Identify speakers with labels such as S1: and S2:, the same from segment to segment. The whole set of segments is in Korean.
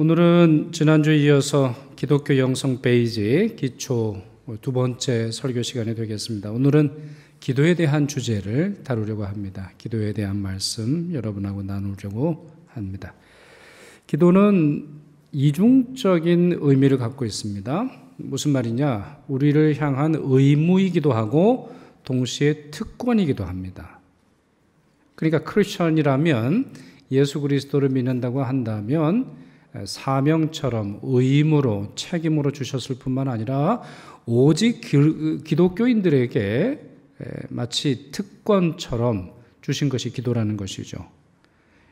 S1: 오늘은 지난주에 이어서 기독교 영성 베이지 기초 두 번째 설교 시간이 되겠습니다. 오늘은 기도에 대한 주제를 다루려고 합니다. 기도에 대한 말씀 여러분하고 나누려고 합니다. 기도는 이중적인 의미를 갖고 있습니다. 무슨 말이냐? 우리를 향한 의무이기도 하고 동시에 특권이기도 합니다. 그러니까 크리스천이라면 예수 그리스도를 믿는다고 한다면 사명처럼 의무로 책임으로 주셨을 뿐만 아니라 오직 기독교인들에게 마치 특권처럼 주신 것이 기도라는 것이죠.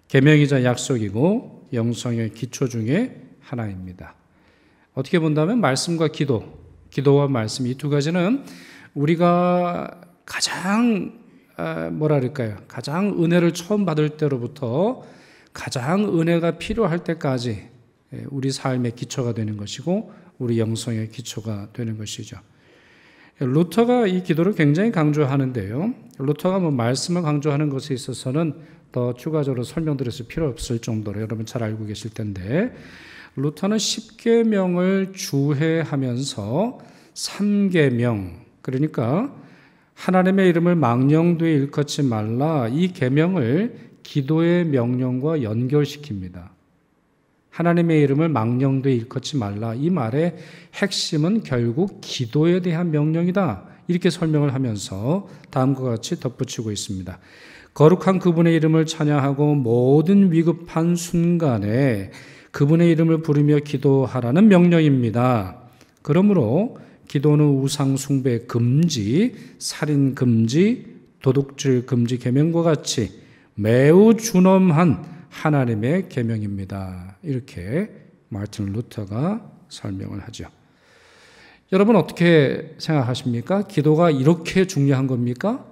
S1: 계명이자 약속이고 영성의 기초 중에 하나입니다. 어떻게 본다면 말씀과 기도와 말씀 이 두 가지는 우리가 가장 가장 은혜를 처음 받을 때로부터 가장 은혜가 필요할 때까지 우리 삶의 기초가 되는 것이고 우리 영성의 기초가 되는 것이죠. 루터가 이 기도를 굉장히 강조하는데요. 루터가 말씀을 강조하는 것에 있어서는 더 추가적으로 설명드렸을 필요 없을 정도로 여러분 잘 알고 계실 텐데, 루터는 10계명을 주해하면서 3계명, 그러니까 하나님의 이름을 망령되이 일컫지 말라, 이 계명을 기도의 명령과 연결시킵니다. 하나님의 이름을 망령되이 일컫지 말라, 이 말의 핵심은 결국 기도에 대한 명령이다, 이렇게 설명을 하면서 다음과 같이 덧붙이고 있습니다. 거룩한 그분의 이름을 찬양하고 모든 위급한 순간에 그분의 이름을 부르며 기도하라는 명령입니다. 그러므로 기도는 우상 숭배 금지, 살인 금지, 도둑질 금지 계명과 같이 매우 준엄한 하나님의 계명입니다. 이렇게 마르틴 루터가 설명을 하죠. 여러분 어떻게 생각하십니까? 기도가 이렇게 중요한 겁니까?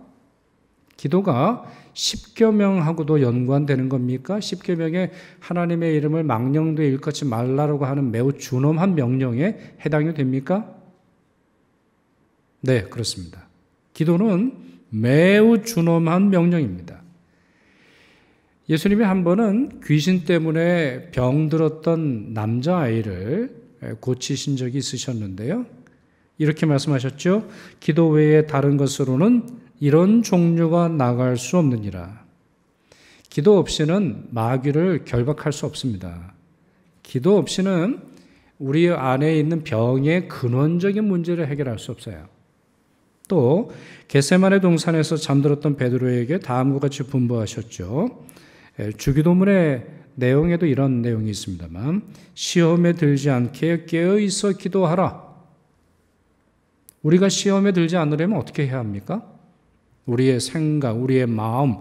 S1: 기도가 10계명하고도 연관되는 겁니까? 10계명에 하나님의 이름을 망령되이 일컫지 말라라고 하는 매우 준엄한 명령에 해당이 됩니까? 네, 그렇습니다. 기도는 매우 준엄한 명령입니다. 예수님이 한 번은 귀신 때문에 병들었던 남자아이를 고치신 적이 있으셨는데요. 이렇게 말씀하셨죠. 기도 외에 다른 것으로는 이런 종류가 나갈 수 없느니라. 기도 없이는 마귀를 결박할 수 없습니다. 기도 없이는 우리 안에 있는 병의 근원적인 문제를 해결할 수 없어요. 또 겟세마네 동산에서 잠들었던 베드로에게 다음과 같이 분부하셨죠. 주기도문의 내용에도 이런 내용이 있습니다만, 시험에 들지 않게 깨어있어 기도하라. 우리가 시험에 들지 않으려면 어떻게 해야 합니까? 우리의 생각, 우리의 마음,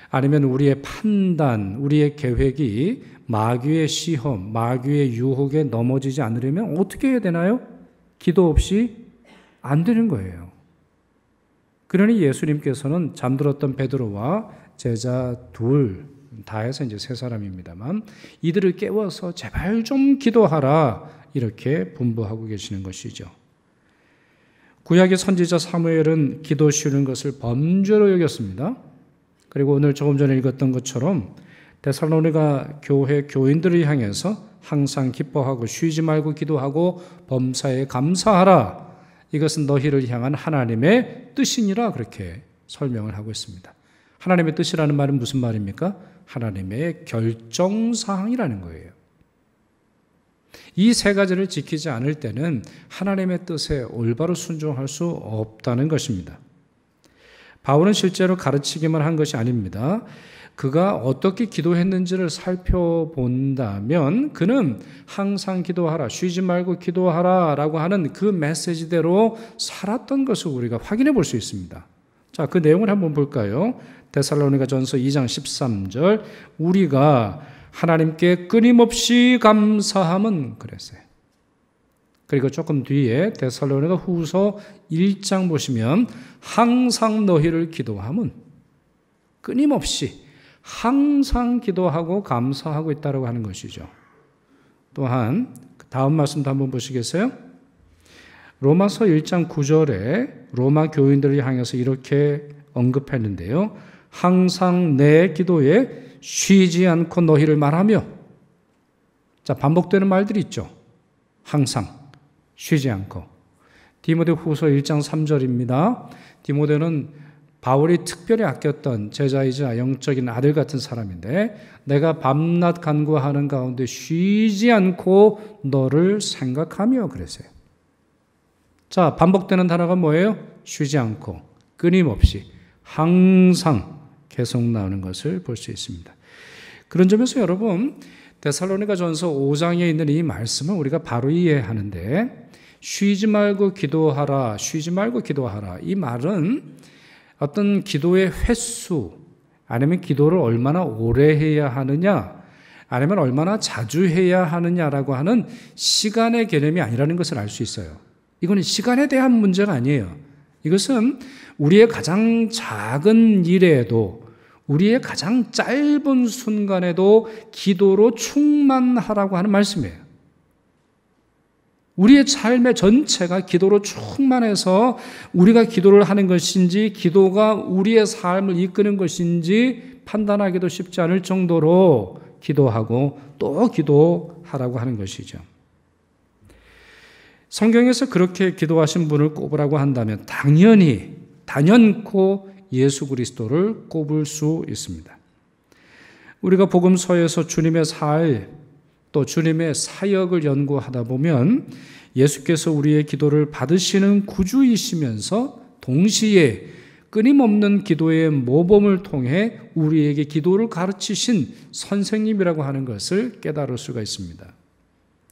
S1: 아니면 우리의 판단, 우리의 계획이 마귀의 시험, 마귀의 유혹에 넘어지지 않으려면 어떻게 해야 되나요? 기도 없이 안 되는 거예요. 그러니 예수님께서는 잠들었던 베드로와 제자 둘, 다 해서 이제 세 사람입니다만, 이들을 깨워서 제발 좀 기도하라, 이렇게 분부하고 계시는 것이죠. 구약의 선지자 사무엘은 기도 쉬는 것을 범죄로 여겼습니다. 그리고 오늘 조금 전에 읽었던 것처럼 데살로니가 교회 교인들을 향해서 항상 기뻐하고 쉬지 말고 기도하고 범사에 감사하라, 이것은 너희를 향한 하나님의 뜻이니라, 그렇게 설명을 하고 있습니다. 하나님의 뜻이라는 말은 무슨 말입니까? 하나님의 결정사항이라는 거예요. 이 세 가지를 지키지 않을 때는 하나님의 뜻에 올바로 순종할 수 없다는 것입니다. 바울은 실제로 가르치기만 한 것이 아닙니다. 그가 어떻게 기도했는지를 살펴본다면 그는 항상 기도하라, 쉬지 말고 기도하라 라고 하는 그 메시지대로 살았던 것을 우리가 확인해 볼 수 있습니다. 자, 그 내용을 한번 볼까요? 데살로니가전서 2장 13절, 우리가 하나님께 끊임없이 감사함은 그랬어요. 그리고 조금 뒤에 데살로니가 후서 1장 보시면 항상 너희를 기도함은, 끊임없이 항상 기도하고 감사하고 있다고 하는 것이죠. 또한 다음 말씀도 한번 보시겠어요? 로마서 1장 9절에 로마 교인들을 향해서 이렇게 언급했는데요. 항상 내 기도에 쉬지 않고 너희를 말하며 자, 반복되는 말들이 있죠. 항상, 쉬지 않고. 디모데후서 1장 3절입니다. 디모데는 바울이 특별히 아꼈던 제자이자 영적인 아들 같은 사람인데 내가 밤낮 간구하는 가운데 쉬지 않고 너를 생각하며 그랬어요. 자, 반복되는 단어가 뭐예요? 쉬지 않고, 끊임없이, 항상 계속 나오는 것을 볼 수 있습니다. 그런 점에서 여러분, 데살로니가전서 5장에 있는 이 말씀을 우리가 바로 이해하는데 쉬지 말고 기도하라, 쉬지 말고 기도하라. 이 말은 어떤 기도의 횟수, 아니면 기도를 얼마나 오래 해야 하느냐, 아니면 얼마나 자주 해야 하느냐라고 하는 시간의 개념이 아니라는 것을 알 수 있어요. 이거는 시간에 대한 문제가 아니에요. 이것은 우리의 가장 작은 일에도, 우리의 가장 짧은 순간에도 기도로 충만하라고 하는 말씀이에요. 우리의 삶의 전체가 기도로 충만해서 우리가 기도를 하는 것인지 기도가 우리의 삶을 이끄는 것인지 판단하기도 쉽지 않을 정도로 기도하고 또 기도하라고 하는 것이죠. 성경에서 그렇게 기도하신 분을 꼽으라고 한다면 단연코 예수 그리스도를 꼽을 수 있습니다. 우리가 복음서에서 주님의 살, 또 주님의 사역을 연구하다 보면 예수께서 우리의 기도를 받으시는 구주이시면서 동시에 끊임없는 기도의 모범을 통해 우리에게 기도를 가르치신 선생님이라고 하는 것을 깨달을 수가 있습니다.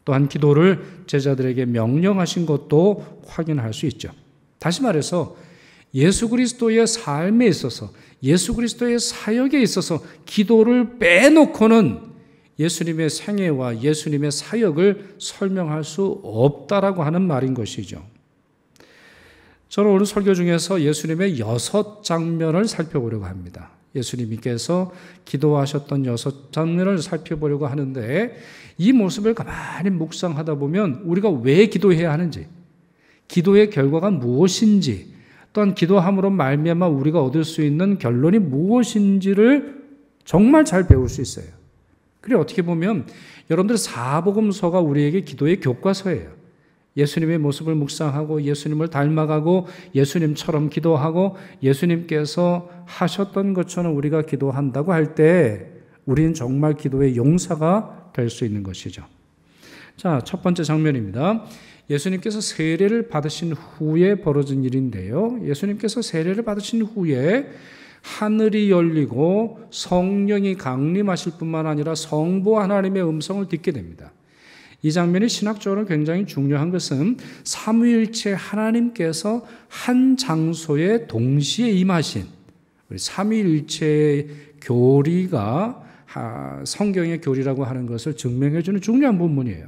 S1: 또한 기도를 제자들에게 명령하신 것도 확인할 수 있죠. 다시 말해서 예수 그리스도의 삶에 있어서, 예수 그리스도의 사역에 있어서 기도를 빼놓고는 예수님의 생애와 예수님의 사역을 설명할 수 없다라고 하는 말인 것이죠. 저는 오늘 설교 중에서 예수님의 6장면을 살펴보려고 합니다. 예수님께서 기도하셨던 6장면을 살펴보려고 하는데 이 모습을 가만히 묵상하다 보면 우리가 왜 기도해야 하는지, 기도의 결과가 무엇인지, 또한 기도함으로 말미암아 우리가 얻을 수 있는 결론이 무엇인지를 정말 잘 배울 수 있어요. 그리고 어떻게 보면 여러분들 사복음서가 우리에게 기도의 교과서예요. 예수님의 모습을 묵상하고 예수님을 닮아가고 예수님처럼 기도하고 예수님께서 하셨던 것처럼 우리가 기도한다고 할 때 우리는 정말 기도의 용사가 될 수 있는 것이죠. 자, 첫 번째 장면입니다. 예수님께서 세례를 받으신 후에 벌어진 일인데요. 예수님께서 세례를 받으신 후에 하늘이 열리고 성령이 강림하실 뿐만 아니라 성부 하나님의 음성을 듣게 됩니다. 이 장면이 신학적으로 굉장히 중요한 것은 삼위일체 하나님께서 한 장소에 동시에 임하신 삼위일체의 교리가 성경의 교리라고 하는 것을 증명해 주는 중요한 부분이에요.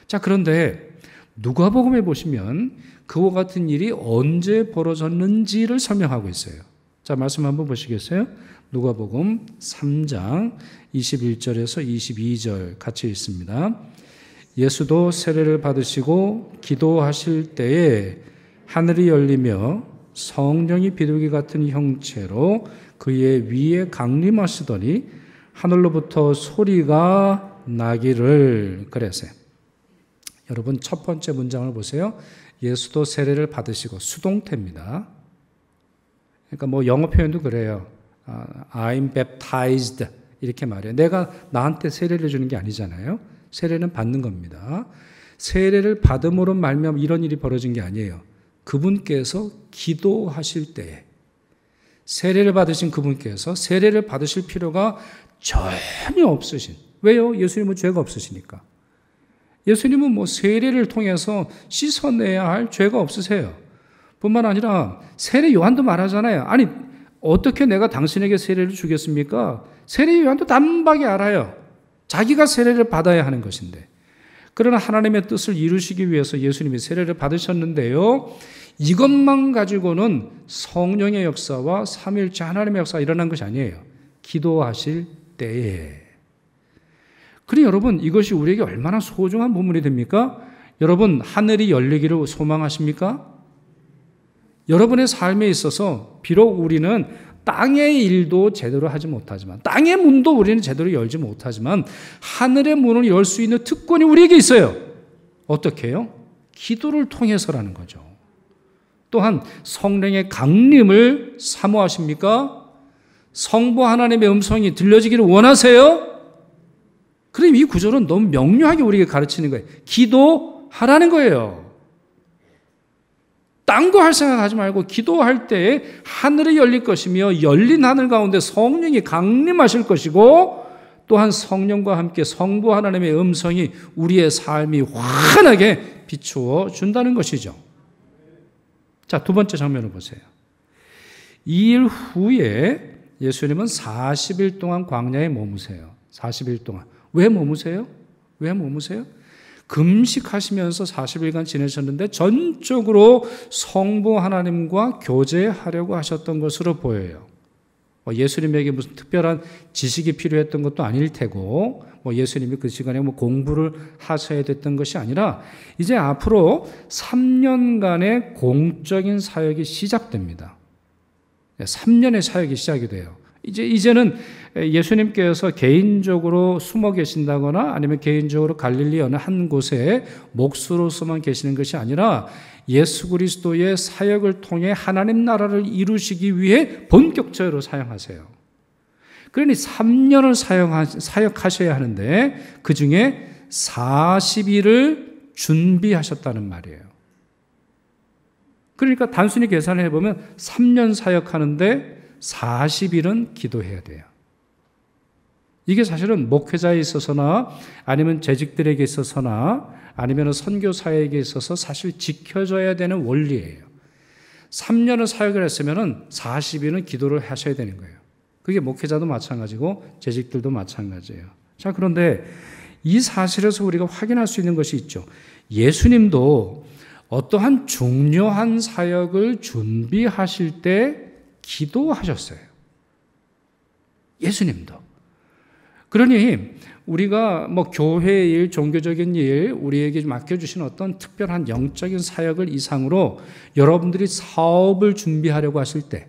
S1: 자, 그런데 누가복음에 보시면 그와 같은 일이 언제 벌어졌는지를 설명하고 있어요. 자, 말씀 한번 보시겠어요? 누가복음 3장 21절에서 22절 같이 읽습니다. 예수도 세례를 받으시고 기도하실 때에 하늘이 열리며 성령이 비둘기 같은 형체로 그의 위에 강림하시더니 하늘로부터 소리가 나기를 그랬어요. 여러분, 첫 번째 문장을 보세요. 예수도 세례를 받으시고, 수동태입니다. 그러니까 영어 표현도 그래요. I'm baptized 이렇게 말해요. 내가 나한테 세례를 주는 게 아니잖아요. 세례는 받는 겁니다. 세례를 받음으로 말미암아 이런 일이 벌어진 게 아니에요. 그분께서 기도하실 때에 세례를 받으신 그분께서 세례를 받으실 필요가 전혀 없으신. 왜요? 예수님은 죄가 없으시니까. 예수님은 세례를 통해서 씻어내야 할 죄가 없으세요. 뿐만 아니라 세례 요한도 말하잖아요. 아니, 어떻게 내가 당신에게 세례를 주겠습니까? 세례 요한도 단박에 알아요. 자기가 세례를 받아야 하는 것인데. 그러나 하나님의 뜻을 이루시기 위해서 예수님이 세례를 받으셨는데요. 이것만 가지고는 성령의 역사와 삼위일체 하나님의 역사가 일어난 것이 아니에요. 기도하실 때에. 그러니 여러분, 이것이 우리에게 얼마나 소중한 부분이 됩니까? 여러분, 하늘이 열리기를 소망하십니까? 여러분의 삶에 있어서 비록 우리는 땅의 일도 제대로 하지 못하지만, 땅의 문도 우리는 제대로 열지 못하지만 하늘의 문을 열 수 있는 특권이 우리에게 있어요. 어떻게 해요? 기도를 통해서라는 거죠. 또한 성령의 강림을 사모하십니까? 성부 하나님의 음성이 들려지기를 원하세요? 그럼 이 구절은 너무 명료하게 우리에게 가르치는 거예요. 기도하라는 거예요. 딴 거 할 생각하지 말고 기도할 때 하늘이 열릴 것이며 열린 하늘 가운데 성령이 강림하실 것이고 또한 성령과 함께 성부 하나님의 음성이 우리의 삶이 환하게 비추어 준다는 것이죠. 자, 두 번째 장면을 보세요. 2일 후에 예수님은 40일 동안 광야에 머무세요. 40일 동안. 왜 머무세요? 왜 머무세요? 금식하시면서 40일간 지내셨는데 전적으로 성부 하나님과 교제하려고 하셨던 것으로 보여요. 예수님에게 무슨 특별한 지식이 필요했던 것도 아닐 테고 예수님이 그 시간에 공부를 하셔야 됐던 것이 아니라 이제 앞으로 3년간의 공적인 사역이 시작됩니다. 3년의 사역이 시작이 돼요. 이제는 예수님께서 개인적으로 숨어 계신다거나 아니면 개인적으로 갈릴리 어느 한 곳에 몫으로서만 계시는 것이 아니라 예수 그리스도의 사역을 통해 하나님 나라를 이루시기 위해 본격적으로 사역하세요. 그러니 3년을 사역하셔야 하는데 그 중에 40일을 준비하셨다는 말이에요. 그러니까 단순히 계산을 해보면 3년 사역하는데 40일은 기도해야 돼요. 이게 사실은 목회자에 있어서나 아니면 재직들에게 있어서나 아니면 선교사에게 있어서 사실 지켜져야 되는 원리예요. 3년을 사역을 했으면 40일은 기도를 하셔야 되는 거예요. 그게 목회자도 마찬가지고 재직들도 마찬가지예요. 자, 그런데 이 사실에서 우리가 확인할 수 있는 것이 있죠. 예수님도 어떠한 중요한 사역을 준비하실 때 기도하셨어요. 예수님도. 그러니 우리가 교회의 일, 종교적인 일, 우리에게 맡겨주신 어떤 특별한 영적인 사역을 이상으로 여러분들이 사업을 준비하려고 하실 때,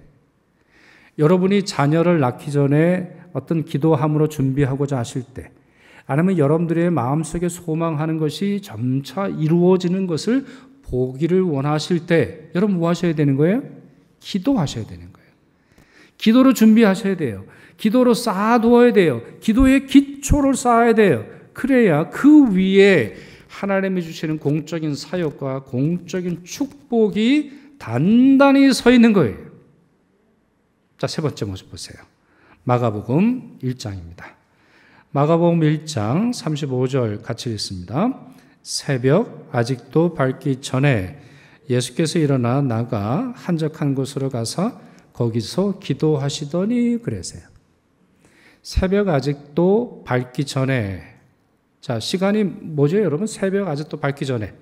S1: 여러분이 자녀를 낳기 전에 어떤 기도함으로 준비하고자 하실 때, 아니면 여러분들의 마음속에 소망하는 것이 점차 이루어지는 것을 보기를 원하실 때, 여러분 뭐 하셔야 되는 거예요? 기도하셔야 되는 거예요. 기도로 준비하셔야 돼요. 기도로 쌓아두어야 돼요. 기도의 기초를 쌓아야 돼요. 그래야 그 위에 하나님이 주시는 공적인 사역과 공적인 축복이 단단히 서 있는 거예요. 자, 세 번째 모습 보세요. 마가복음 1장입니다. 마가복음 1장 35절 같이 읽습니다. 새벽 아직도 밝기 전에 예수께서 일어나 나가 한적한 곳으로 가서 거기서 기도하시더니 그러세요. 새벽 아직도 밝기 전에. 자, 시간이 뭐죠, 여러분? 새벽 아직도 밝기 전에.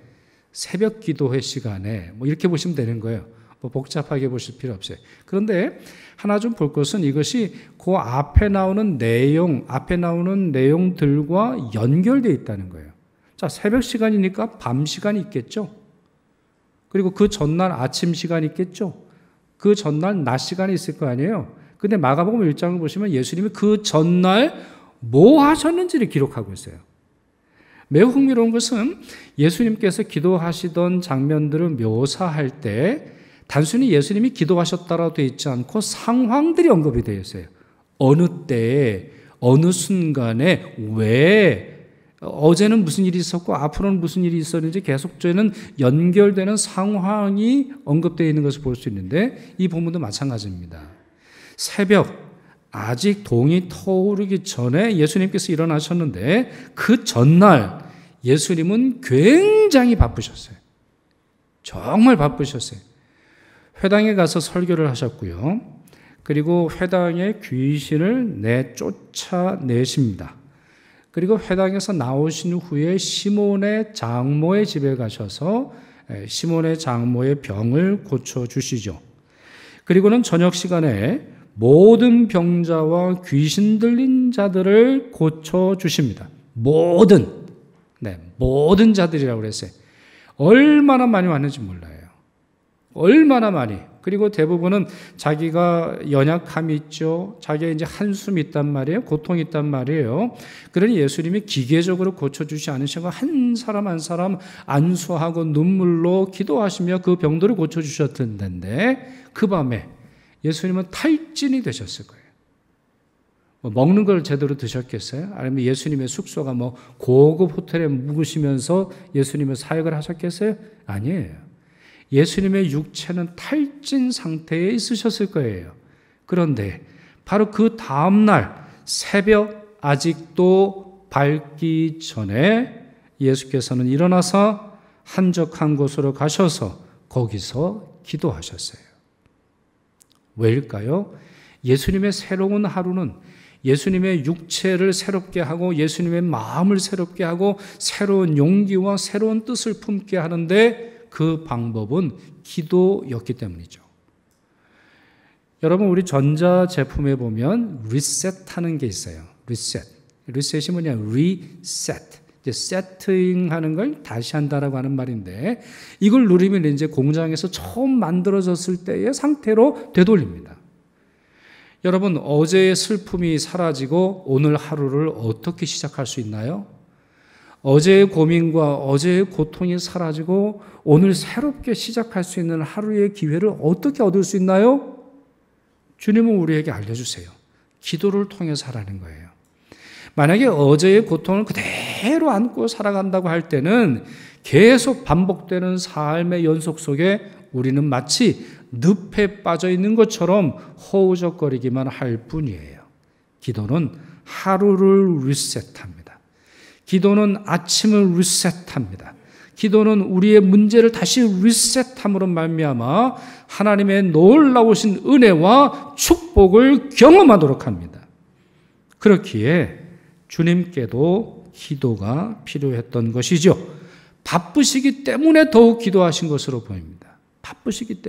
S1: 새벽 기도회 시간에. 이렇게 보시면 되는 거예요. 복잡하게 보실 필요 없어요. 그런데 하나 좀 볼 것은 이것이 그 앞에 나오는 내용들과 연결되어 있다는 거예요. 자, 새벽 시간이니까 밤 시간이 있겠죠? 그리고 그 전날 아침 시간이 있겠죠? 그 전날 낮 시간이 있을 거 아니에요? 근데 마가복음 1장을 보시면 예수님이 그 전날 뭐 하셨는지를 기록하고 있어요. 매우 흥미로운 것은 예수님께서 기도하시던 장면들을 묘사할 때 단순히 예수님이 기도하셨다라고 되어 있지 않고 상황들이 언급이 되어 있어요. 어느 때에, 어느 순간에, 왜, 어제는 무슨 일이 있었고 앞으로는 무슨 일이 있었는지 계속적인 연결되는 상황이 언급되어 있는 것을 볼 수 있는데 이 본문도 마찬가지입니다. 새벽, 아직 동이 터오르기 전에 예수님께서 일어나셨는데 그 전날 예수님은 굉장히 바쁘셨어요. 정말 바쁘셨어요. 회당에 가서 설교를 하셨고요. 그리고 회당에 귀신을 쫓아내십니다. 그리고 회당에서 나오신 후에 시몬의 장모의 집에 가셔서 시몬의 장모의 병을 고쳐주시죠. 그리고는 저녁 시간에 모든 병자와 귀신 들린 자들을 고쳐주십니다. 모든 자들이라고 그랬어요. 얼마나 많이 왔는지 몰라요. 얼마나 많이. 그리고 대부분은 자기가 연약함이 있죠. 자기가 이제 한숨이 있단 말이에요. 고통이 있단 말이에요. 그러니 예수님이 기계적으로 고쳐주지 않으시고 한 사람 한 사람 안수하고 눈물로 기도하시며 그 병들을 고쳐주셨던 데인데 그 밤에 예수님은 탈진이 되셨을 거예요. 먹는 걸 제대로 드셨겠어요? 아니면 예수님의 숙소가 고급 호텔에 묵으시면서 예수님의 사역을 하셨겠어요? 아니에요. 예수님의 육체는 탈진 상태에 있으셨을 거예요. 그런데 바로 그 다음날 새벽 아직도 밝기 전에 예수께서는 일어나서 한적한 곳으로 가셔서 거기서 기도하셨어요. 왜일까요? 예수님의 새로운 하루는 예수님의 육체를 새롭게 하고 예수님의 마음을 새롭게 하고 새로운 용기와 새로운 뜻을 품게 하는데 그 방법은 기도였기 때문이죠. 여러분, 우리 전자제품에 보면 리셋하는 게 있어요. 리셋이 뭐냐? 리셋. 세팅하는 걸 다시 한다라고 하는 말인데 이걸 누르면 이제 공장에서 처음 만들어졌을 때의 상태로 되돌립니다. 여러분, 어제의 슬픔이 사라지고 오늘 하루를 어떻게 시작할 수 있나요? 어제의 고민과 어제의 고통이 사라지고 오늘 새롭게 시작할 수 있는 하루의 기회를 어떻게 얻을 수 있나요? 주님은 우리에게 알려주세요. 기도를 통해서 하라는 거예요. 만약에 어제의 고통을 그대로 안고 살아간다고 할 때는 계속 반복되는 삶의 연속 속에 우리는 마치 늪에 빠져 있는 것처럼 허우적거리기만 할 뿐이에요. 기도는 하루를 리셋합니다. 기도는 아침을 리셋합니다. 기도는 우리의 문제를 다시 리셋함으로 말미암아 하나님의 놀라우신 은혜와 축복을 경험하도록 합니다. 그렇기에 주님께도 기도가 필요했던 것이죠. 바쁘시기 때문에 더욱 기도하신 것으로 보입니다. 바쁘시기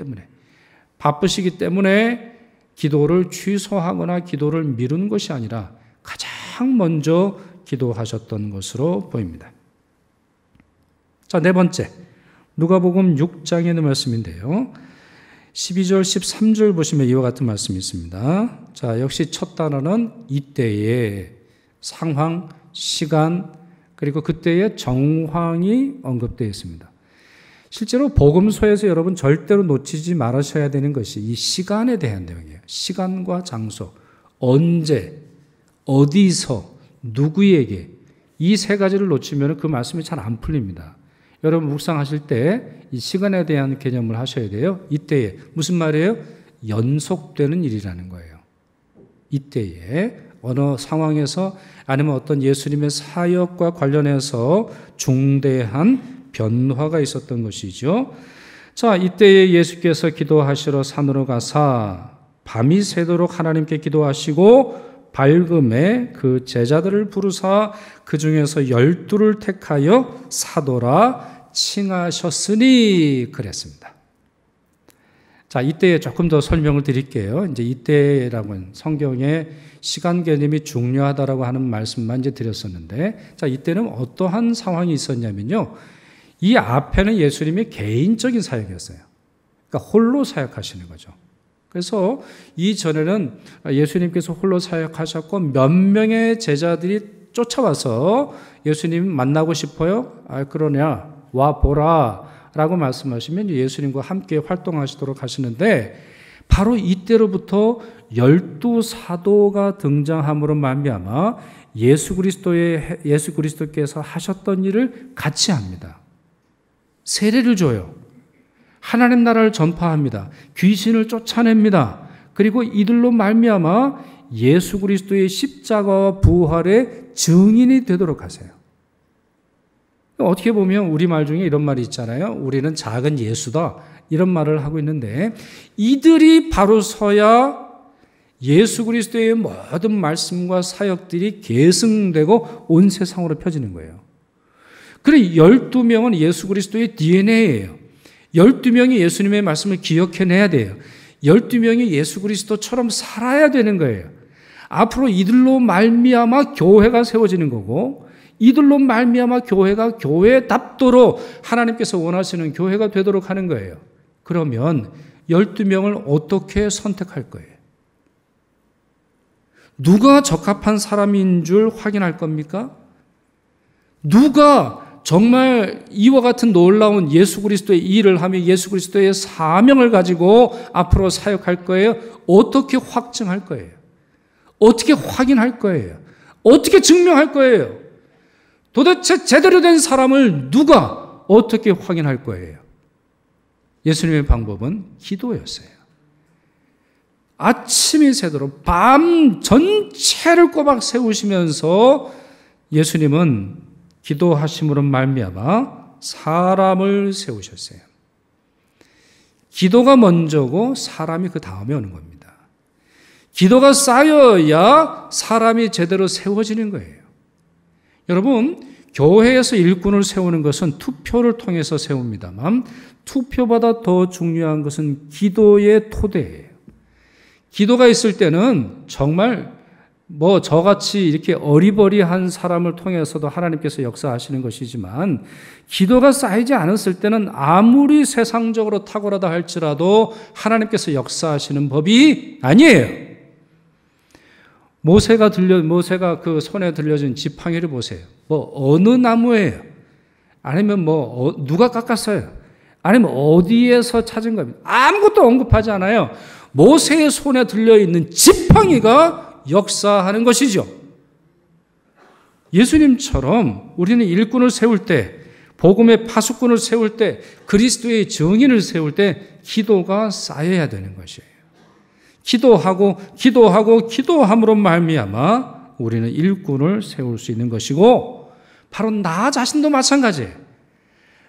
S1: 때문에 기도를 취소하거나 기도를 미룬 것이 아니라 가장 먼저 기도하셨던 것으로 보입니다. 자, 네 번째, 누가복음 6장에 있는 말씀인데요. 12절, 13절 보시면 이와 같은 말씀이 있습니다. 자, 역시 첫 단어는 이때의 상황, 시간, 그리고 그때의 정황이 언급되어 있습니다. 실제로 복음서에서 여러분 절대로 놓치지 말으셔야 되는 것이 이 시간에 대한 내용이에요. 시간과 장소, 언제, 어디서, 누구에게, 이 세 가지를 놓치면 그 말씀이 잘 안 풀립니다. 여러분 묵상하실 때 이 시간에 대한 개념을 하셔야 돼요. 이때에 무슨 말이에요? 연속되는 일이라는 거예요. 이때에 어느 상황에서 아니면 어떤 예수님의 사역과 관련해서 중대한 변화가 있었던 것이죠. 자, 이때에 예수께서 기도하시러 산으로 가사 밤이 새도록 하나님께 기도하시고 밝음에 그 제자들을 부르사 그 중에서 12를 택하여 사도라 칭하셨으니 그랬습니다. 자, 이때에 조금 더 설명을 드릴게요. 이제 이때라고는 성경에 시간 개념이 중요하다라고 하는 말씀만 이제 드렸었는데, 자, 이때는 어떠한 상황이 있었냐면요. 이 앞에는 예수님의 개인적인 사역이었어요. 그러니까 홀로 사역하시는 거죠. 그래서 이전에는 예수님께서 홀로 사역하셨고 몇 명의 제자들이 쫓아와서 예수님 만나고 싶어요? 그러냐? 와 보라 라고 말씀하시면 예수님과 함께 활동하시도록 하시는데 바로 이때로부터 12사도가 등장함으로 말미암아 예수 그리스도께서 하셨던 일을 같이 합니다. 세례를 줘요. 하나님 나라를 전파합니다. 귀신을 쫓아냅니다. 그리고 이들로 말미암아 예수 그리스도의 십자가와 부활의 증인이 되도록 하세요. 어떻게 보면 우리말 중에 이런 말이 있잖아요. 우리는 작은 예수다. 이런 말을 하고 있는데 이들이 바로 서야 예수 그리스도의 모든 말씀과 사역들이 계승되고 온 세상으로 펴지는 거예요. 그래 12명은 예수 그리스도의 DNA예요. 12명이 예수님의 말씀을 기억해내야 돼요. 12명이 예수 그리스도처럼 살아야 되는 거예요. 앞으로 이들로 말미암아 교회가 세워지는 거고 이들로 말미암아 교회가 교회답도록 하나님께서 원하시는 교회가 되도록 하는 거예요. 그러면 12명을 어떻게 선택할 거예요? 누가 적합한 사람인 줄 확인할 겁니까? 누가 정말 이와 같은 놀라운 예수 그리스도의 일을 하며 예수 그리스도의 사명을 가지고 앞으로 사역할 거예요? 어떻게 확증할 거예요? 어떻게 확인할 거예요? 어떻게 증명할 거예요? 도대체 제대로 된 사람을 누가 어떻게 확인할 거예요? 예수님의 방법은 기도였어요. 아침이 새도록 밤 전체를 꼬박 세우시면서 예수님은 기도하심으로 말미암아 사람을 세우셨어요. 기도가 먼저고 사람이 그 다음에 오는 겁니다. 기도가 쌓여야 사람이 제대로 세워지는 거예요. 여러분, 교회에서 일꾼을 세우는 것은 투표를 통해서 세웁니다만 투표보다 더 중요한 것은 기도의 토대예요. 기도가 있을 때는 정말 저같이 이렇게 어리버리한 사람을 통해서도 하나님께서 역사하시는 것이지만 기도가 쌓이지 않았을 때는 아무리 세상적으로 탁월하다 할지라도 하나님께서 역사하시는 법이 아니에요. 모세가 그 손에 들려준 지팡이를 보세요. 어느 나무예요? 아니면 누가 깎았어요? 아니면 어디에서 찾은 겁니까? 아무것도 언급하지 않아요. 모세의 손에 들려있는 지팡이가 역사하는 것이죠. 예수님처럼 우리는 일꾼을 세울 때, 복음의 파수꾼을 세울 때, 그리스도의 증인을 세울 때 기도가 쌓여야 되는 것이에요. 기도함으로 말미암아 우리는 일꾼을 세울 수 있는 것이고 바로 나 자신도 마찬가지예요.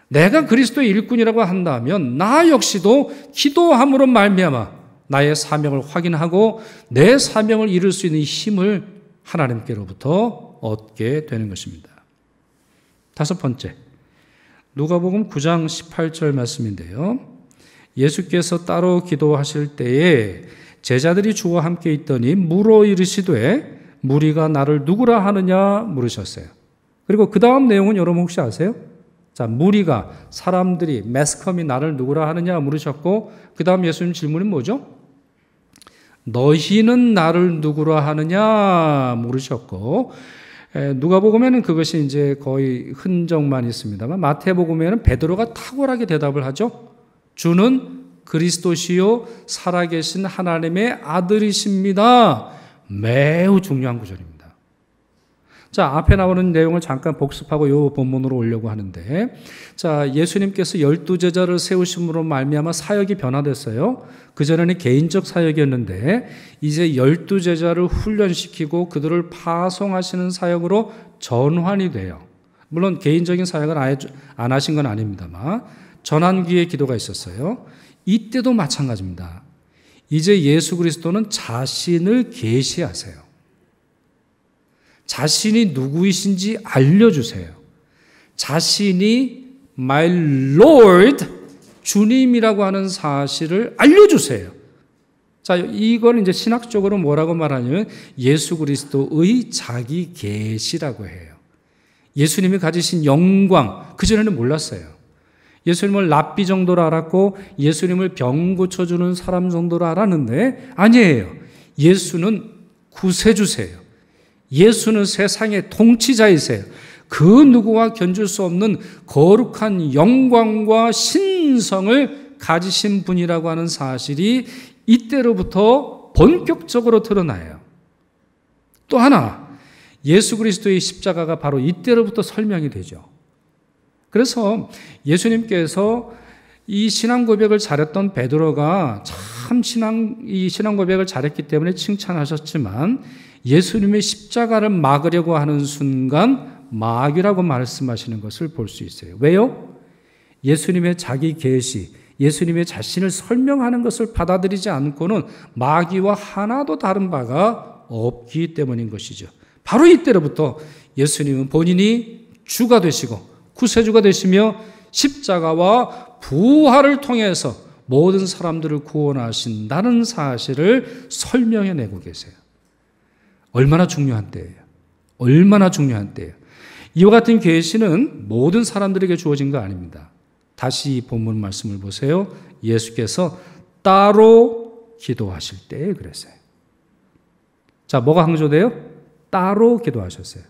S1: 내가 그리스도의 일꾼이라고 한다면 나 역시도 기도함으로 말미암아 나의 사명을 확인하고 내 사명을 이룰 수 있는 힘을 하나님께로부터 얻게 되는 것입니다. 다섯 번째, 누가복음 9장 18절 말씀인데요. 예수께서 따로 기도하실 때에 제자들이 주와 함께 있더니 물어 이르시되 무리가 나를 누구라 하느냐 물으셨어요. 그리고 그 다음 내용은 여러분 혹시 아세요? 자, 무리가, 사람들이, 매스컴이 나를 누구라 하느냐 물으셨고 그 다음 예수님 질문이 뭐죠? 너희는 나를 누구라 하느냐 물으셨고, 누가복음에는 그것이 이제 거의 흔적만 있습니다만 마태복음에는 베드로가 탁월하게 대답을 하죠. 주는 그리스도시요 살아계신 하나님의 아들이십니다. 매우 중요한 구절입니다. 자, 앞에 나오는 내용을 잠깐 복습하고 이 본문으로 오려고 하는데, 자, 예수님께서 12제자를 세우심으로 말미암아 사역이 변화됐어요. 그전에는 개인적 사역이었는데 이제 12제자를 훈련시키고 그들을 파송하시는 사역으로 전환이 돼요. 물론 개인적인 사역을 아예 안 하신 건 아닙니다만 전환기의 기도가 있었어요. 이때도 마찬가지입니다. 이제 예수 그리스도는 자신을 계시하세요. 자신이 누구이신지 알려주세요. 자신이 My Lord, 주님이라고 하는 사실을 알려주세요. 자, 이건 이제 신학적으로 뭐라고 말하냐면 예수 그리스도의 자기 계시라고 해요. 예수님이 가지신 영광, 그전에는 몰랐어요. 예수님을 랍비 정도로 알았고 예수님을 병 고쳐주는 사람 정도로 알았는데 아니에요. 예수는 구세주세요. 예수는 세상의 통치자이세요. 그 누구와 견줄 수 없는 거룩한 영광과 신성을 가지신 분이라고 하는 사실이 이때로부터 본격적으로 드러나요. 또 하나, 예수 그리스도의 십자가가 바로 이때로부터 설명이 되죠. 그래서 예수님께서 이 신앙 고백을 잘했던 베드로가 참 이 신앙 고백을 잘했기 때문에 칭찬하셨지만 예수님의 십자가를 막으려고 하는 순간 마귀라고 말씀하시는 것을 볼 수 있어요. 왜요? 예수님의 자기 계시, 예수님의 자신을 설명하는 것을 받아들이지 않고는 마귀와 하나도 다른 바가 없기 때문인 것이죠. 바로 이때로부터 예수님은 본인이 주가 되시고 구세주가 되시며 십자가와 부활을 통해서 모든 사람들을 구원하신다는 사실을 설명해내고 계세요. 얼마나 중요한 때예요. 얼마나 중요한 때예요. 이와 같은 계시는 모든 사람들에게 주어진 거 아닙니다. 다시 본문 말씀을 보세요. 예수께서 따로 기도하실 때에 그랬어요. 자, 뭐가 강조돼요? 따로 기도하셨어요.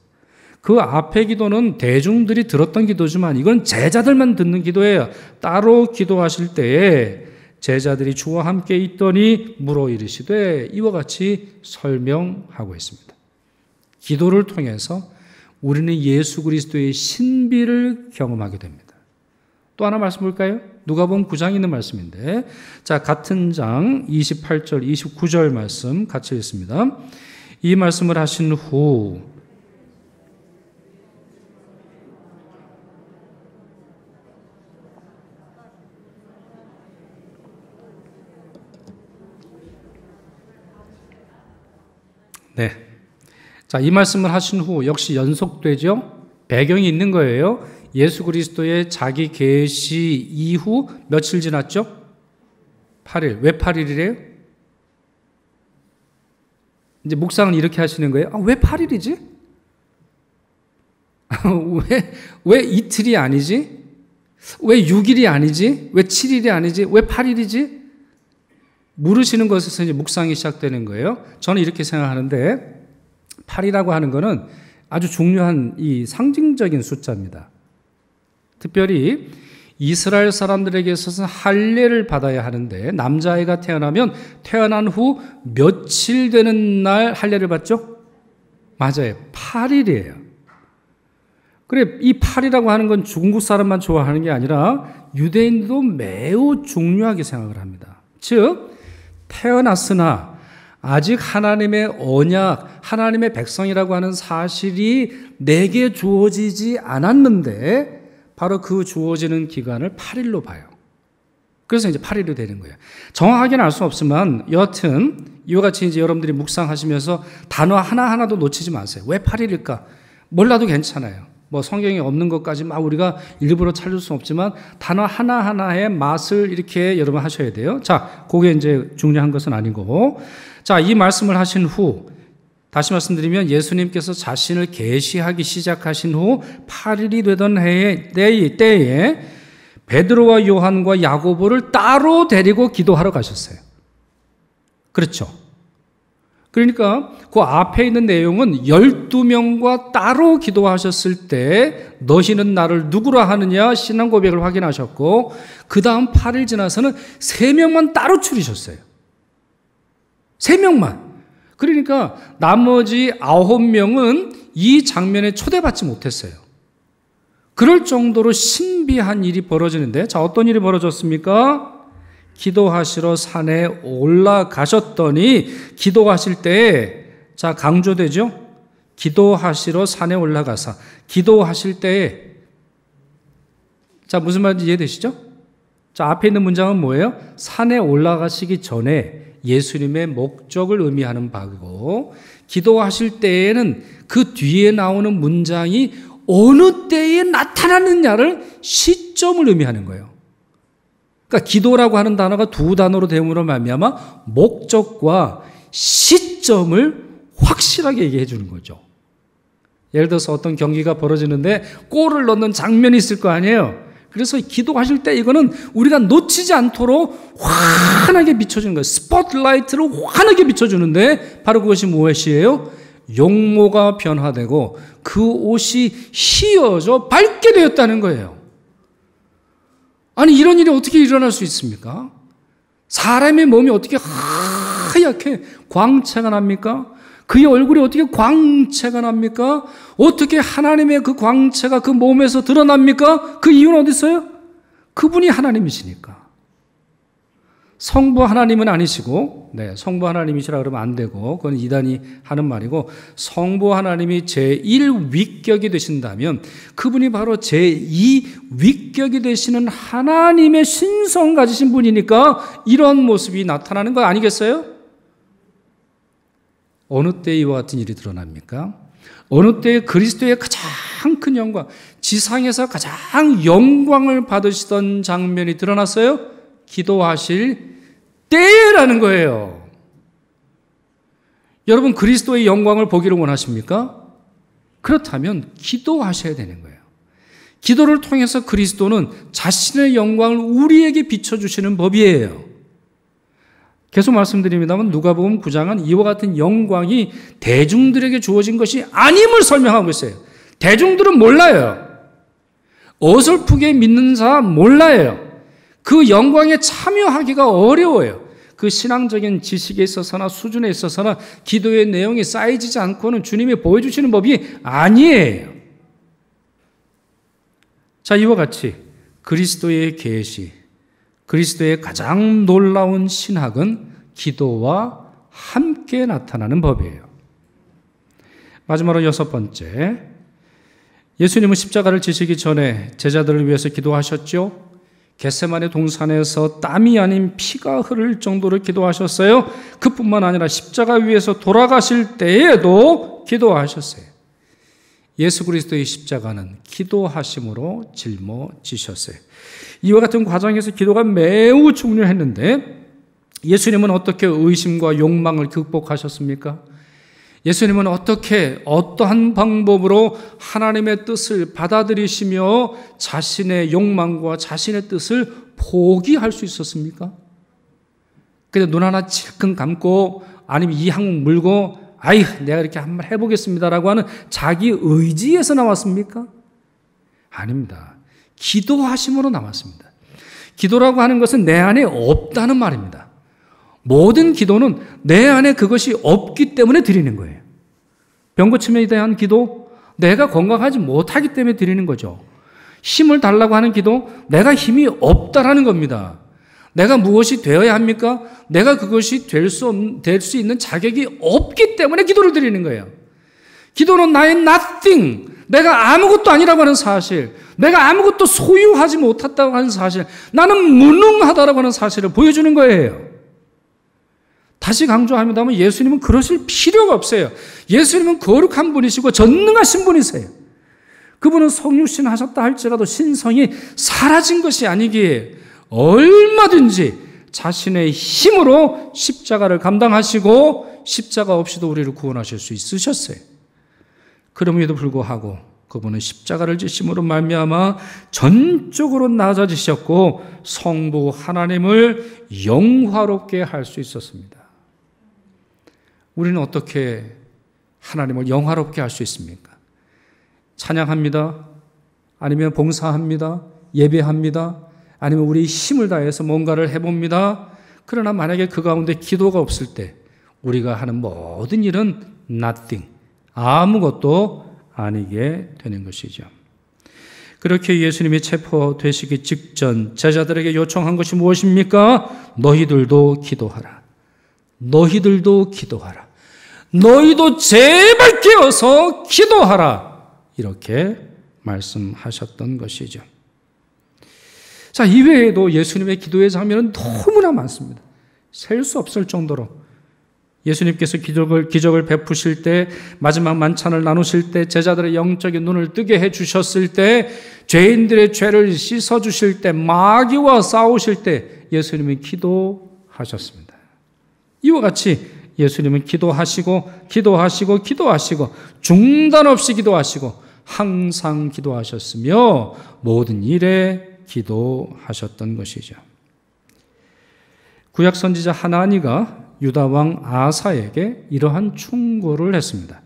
S1: 그 앞의 기도는 대중들이 들었던 기도지만 이건 제자들만 듣는 기도예요. 따로 기도하실 때에 제자들이 주와 함께 있더니 물어 이르시되 이와 같이 설명하고 있습니다. 기도를 통해서 우리는 예수 그리스도의 신비를 경험하게 됩니다. 또 하나 말씀 볼까요? 누가복음 9장에 있는 말씀인데, 자, 같은 장 28절, 29절 말씀 같이 읽습니다. 이 말씀을 하신 후 네. 자, 이 말씀을 하신 후 역시 연속되죠? 배경이 있는 거예요. 예수 그리스도의 자기 계시 이후 며칠 지났죠? 8일. 왜 8일이래요? 이제 묵상은 이렇게 하시는 거예요. 왜 8일이지? 왜 이틀이 아니지? 왜 6일이 아니지? 왜 7일이 아니지? 왜 8일이지? 물으시는 것에서 이제 묵상이 시작되는 거예요. 저는 이렇게 생각하는데 8이라고 하는 것은 아주 중요한 이 상징적인 숫자입니다. 특별히 이스라엘 사람들에게 있어서는 할례를 받아야 하는데 남자아이가 태어나면 태어난 후 며칠 되는 날 할례를 받죠? 맞아요. 8일이에요. 그래, 이 8이라고 하는 건 중국 사람만 좋아하는 게 아니라 유대인도 매우 중요하게 생각을 합니다. 즉 태어났으나 아직 하나님의 언약, 하나님의 백성이라고 하는 사실이 내게 주어지지 않았는데 바로 그 주어지는 기간을 8일로 봐요. 그래서 이제 8일이 되는 거예요. 정확하게는 알 수 없지만 여하튼 이와 같이 이제 여러분들이 묵상하시면서 단어 하나하나도 놓치지 마세요. 왜 8일일까? 몰라도 괜찮아요. 뭐 성경에 없는 것까지 막 우리가 일부러 찾을 수 없지만 단어 하나하나의 맛을 이렇게 여러분 하셔야 돼요. 자, 그게 이제 중요한 것은 아니고. 자, 이 말씀을 하신 후 다시 말씀드리면 예수님께서 자신을 계시하기 시작하신 후 8일이 되던 때에 베드로와 요한과 야고보를 따로 데리고 기도하러 가셨어요. 그렇죠. 그러니까 그 앞에 있는 내용은 12명과 따로 기도하셨을 때 너희는 나를 누구라 하느냐 신앙 고백을 확인하셨고 그 다음 8일 지나서는 3명만 따로 추리셨어요. 3명만. 그러니까 나머지 9명은 이 장면에 초대받지 못했어요. 그럴 정도로 신비한 일이 벌어지는데 자, 어떤 일이 벌어졌습니까? 기도하시러 산에 올라가셨더니 기도하실 때 자, 강조되죠? 기도하시러 산에 올라가사 기도하실 때에 자, 무슨 말인지 이해되시죠? 자, 앞에 있는 문장은 뭐예요? 산에 올라가시기 전에 예수님의 목적을 의미하는 바고 기도하실 때에는 그 뒤에 나오는 문장이 어느 때에 나타나느냐를 시점을 의미하는 거예요. 그러니까 기도라고 하는 단어가 두 단어로 되므로 말미암아 목적과 시점을 확실하게 얘기해 주는 거죠. 예를 들어서 어떤 경기가 벌어지는데 골을 넣는 장면이 있을 거 아니에요. 그래서 기도하실 때 이거는 우리가 놓치지 않도록 환하게 비춰주는 거예요. 스포트라이트로 환하게 비춰주는데 바로 그것이 무엇이에요? 용모가 변화되고 그 옷이 휘어져 밝게 되었다는 거예요. 아니 이런 일이 어떻게 일어날 수 있습니까? 사람의 몸이 어떻게 하얗게 광채가 납니까? 그의 얼굴이 어떻게 광채가 납니까? 어떻게 하나님의 그 광채가 그 몸에서 드러납니까? 그 이유는 어디 있어요? 그분이 하나님이시니까. 성부 하나님은 아니시고, 네, 성부 하나님이시라 그러면 안 되고, 그건 이단이 하는 말이고, 성부 하나님이 제1위격이 되신다면, 그분이 바로 제2위격이 되시는 하나님의 신성 가지신 분이니까, 이런 모습이 나타나는 거 아니겠어요? 어느 때 이와 같은 일이 드러납니까? 어느 때 그리스도의 가장 큰 영광, 지상에서 가장 영광을 받으시던 장면이 드러났어요? 기도하실 때라는 거예요. 여러분 그리스도의 영광을 보기를 원하십니까? 그렇다면 기도하셔야 되는 거예요. 기도를 통해서 그리스도는 자신의 영광을 우리에게 비춰주시는 법이에요. 계속 말씀드립니다만 누가복음 9장은 이와 같은 영광이 대중들에게 주어진 것이 아님을 설명하고 있어요. 대중들은 몰라요. 어설프게 믿는 사람 몰라요. 그 영광에 참여하기가 어려워요. 그 신앙적인 지식에 있어서나 수준에 있어서나 기도의 내용이 쌓이지 않고는 주님이 보여주시는 법이 아니에요. 자, 이와 같이 그리스도의 계시, 그리스도의 가장 놀라운 신학은 기도와 함께 나타나는 법이에요. 마지막으로 6번째, 예수님은 십자가를 지시기 전에 제자들을 위해서 기도하셨죠. 겟세마네 동산에서 땀이 아닌 피가 흐를 정도로 기도하셨어요. 그뿐만 아니라 십자가 위에서 돌아가실 때에도 기도하셨어요. 예수 그리스도의 십자가는 기도하심으로 짊어지셨어요. 이와 같은 과정에서 기도가 매우 중요했는데 예수님은 어떻게 의심과 욕망을 극복하셨습니까? 예수님은 어떠한 방법으로 하나님의 뜻을 받아들이시며 자신의 욕망과 자신의 뜻을 포기할 수 있었습니까? 그냥 눈 하나 찔끔 감고 아니면 이 항목 물고 내가 이렇게 한번 해보겠습니다라고 하는 자기 의지에서 나왔습니까? 아닙니다. 기도하심으로 나왔습니다. 기도라고 하는 것은 내 안에 없다는 말입니다. 모든 기도는 내 안에 그것이 없기 때문에 드리는 거예요. 병 고침에 대한 기도, 내가 건강하지 못하기 때문에 드리는 거죠. 힘을 달라고 하는 기도, 내가 힘이 없다라는 겁니다. 내가 무엇이 되어야 합니까? 내가 그것이 될 수 있는 자격이 없기 때문에 기도를 드리는 거예요. 기도는 나의 nothing, 내가 아무것도 아니라고 하는 사실, 내가 아무것도 소유하지 못했다고 하는 사실, 나는 무능하다라고 하는 사실을 보여주는 거예요. 다시 강조합니다만 예수님은 그러실 필요가 없어요. 예수님은 거룩한 분이시고 전능하신 분이세요. 그분은 성육신 하셨다 할지라도 신성이 사라진 것이 아니기에 얼마든지 자신의 힘으로 십자가를 감당하시고 십자가 없이도 우리를 구원하실 수 있으셨어요. 그럼에도 불구하고 그분은 십자가를 지심으로 말미암아 전적으로 낮아지셨고 성부 하나님을 영화롭게 할 수 있었습니다. 우리는 어떻게 하나님을 영화롭게 할 수 있습니까? 찬양합니다. 아니면 봉사합니다. 예배합니다. 아니면 우리 힘을 다해서 뭔가를 해봅니다. 그러나 만약에 그 가운데 기도가 없을 때 우리가 하는 모든 일은 nothing, 아무것도 아니게 되는 것이죠. 그렇게 예수님이 체포되시기 직전 제자들에게 요청한 것이 무엇입니까? 너희들도 기도하라. 너희들도 기도하라. 너희도 제발 깨어서 기도하라. 이렇게 말씀하셨던 것이죠. 자, 이외에도 예수님의 기도의 장면은 너무나 많습니다. 셀 수 없을 정도로 예수님께서 기적을 베푸실 때, 마지막 만찬을 나누실 때, 제자들의 영적인 눈을 뜨게 해주셨을 때, 죄인들의 죄를 씻어주실 때, 마귀와 싸우실 때 예수님은 기도하셨습니다. 이와 같이 예수님은 기도하시고 중단 없이 기도하시고 항상 기도하셨으며 모든 일에 기도하셨던 것이죠. 구약 선지자 하나니가 유다 왕 아사에게 이러한 충고를 했습니다.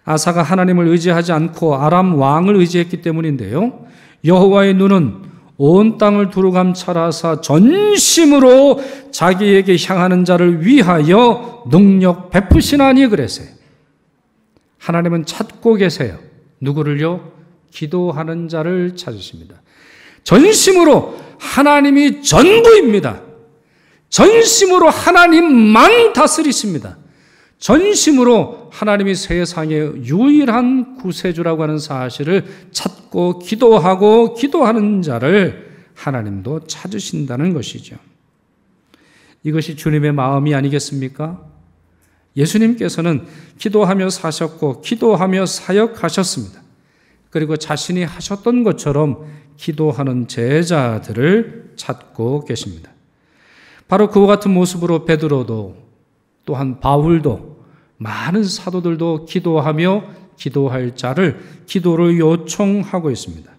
S1: 아사가 하나님을 의지하지 않고 아람 왕을 의지했기 때문인데요. 여호와의 눈은 온 땅을 두루감찰하사 전심으로 자기에게 향하는 자를 위하여 능력 베푸시나니 그랬어요. 하나님은 찾고 계세요. 누구를요? 기도하는 자를 찾으십니다. 전심으로 하나님이 전부입니다. 전심으로 하나님만 다스리십니다. 전심으로 하나님이 세상의 유일한 구세주라고 하는 사실을 찾고 기도하고 기도하는 자를 하나님도 찾으신다는 것이죠. 이것이 주님의 마음이 아니겠습니까? 예수님께서는 기도하며 사셨고 기도하며 사역하셨습니다. 그리고 자신이 하셨던 것처럼 기도하는 제자들을 찾고 계십니다. 바로 그와 같은 모습으로 베드로도 또한 바울도 많은 사도들도 기도하며 기도할 자를 기도를 요청하고 있습니다.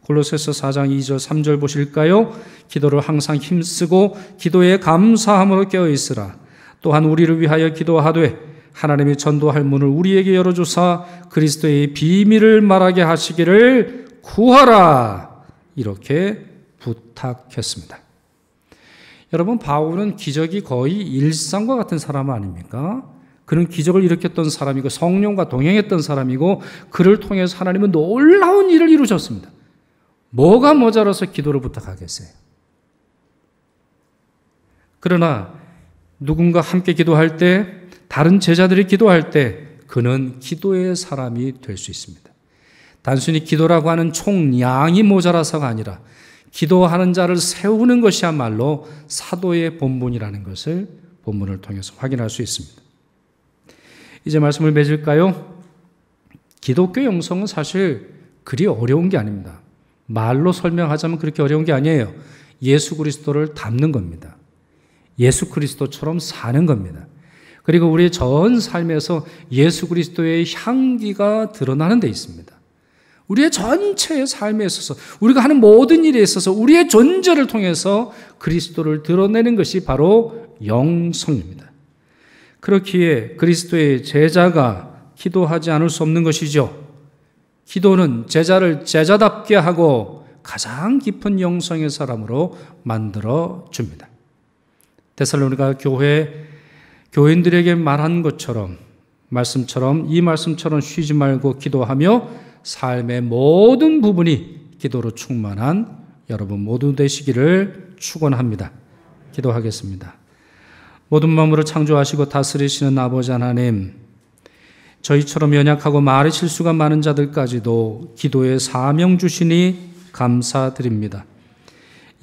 S1: 골로새서 4장 2절 3절 보실까요? 기도를 항상 힘쓰고 기도에 감사함으로 깨어 있으라. 또한 우리를 위하여 기도하되 하나님이 전도할 문을 우리에게 열어주사 그리스도의 비밀을 말하게 하시기를 구하라. 이렇게 부탁했습니다. 여러분, 바울은 기적이 거의 일상과 같은 사람 아닙니까? 그는 기적을 일으켰던 사람이고 성령과 동행했던 사람이고 그를 통해서 하나님은 놀라운 일을 이루셨습니다. 뭐가 모자라서 기도를 부탁하겠어요? 그러나 누군가 함께 기도할 때, 다른 제자들이 기도할 때 그는 기도의 사람이 될 수 있습니다. 단순히 기도라고 하는 총량이 모자라서가 아니라 기도하는 자를 세우는 것이야말로 사도의 본분이라는 것을 본문을 통해서 확인할 수 있습니다. 이제 말씀을 맺을까요? 기독교 영성은 사실 그리 어려운 게 아닙니다. 말로 설명하자면 그렇게 어려운 게 아니에요. 예수 그리스도를 닮는 겁니다. 예수 그리스도처럼 사는 겁니다. 그리고 우리의 전 삶에서 예수 그리스도의 향기가 드러나는 데 있습니다. 우리의 전체의 삶에 있어서 우리가 하는 모든 일에 있어서 우리의 존재를 통해서 그리스도를 드러내는 것이 바로 영성입니다. 그렇기에 그리스도의 제자가 기도하지 않을 수 없는 것이죠. 기도는 제자를 제자답게 하고 가장 깊은 영성의 사람으로 만들어 줍니다. 데살로니가 교인들에게 말한 것처럼 이 말씀처럼 쉬지 말고 기도하며 삶의 모든 부분이 기도로 충만한 여러분 모두 되시기를 축원합니다. 기도하겠습니다. 모든 마음으로 창조하시고 다스리시는 아버지 하나님, 저희처럼 연약하고 말의 실수가 많은 자들까지도 기도의 사명 주시니 감사드립니다.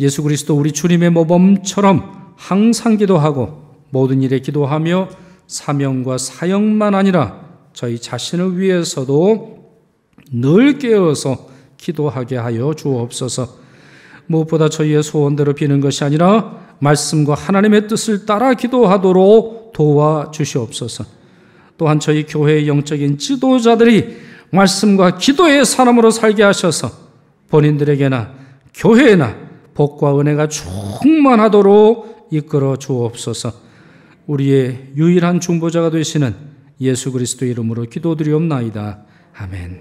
S1: 예수 그리스도 우리 주님의 모범처럼 항상 기도하고 모든 일에 기도하며 사명과 사역만 아니라 저희 자신을 위해서도 늘 깨어서 기도하게 하여 주옵소서. 무엇보다 저희의 소원대로 비는 것이 아니라 말씀과 하나님의 뜻을 따라 기도하도록 도와주시옵소서. 또한 저희 교회의 영적인 지도자들이 말씀과 기도의 사람으로 살게 하셔서 본인들에게나 교회에나 복과 은혜가 충만하도록 이끌어 주옵소서. 우리의 유일한 중보자가 되시는 예수 그리스도의 이름으로 기도드리옵나이다. 아멘.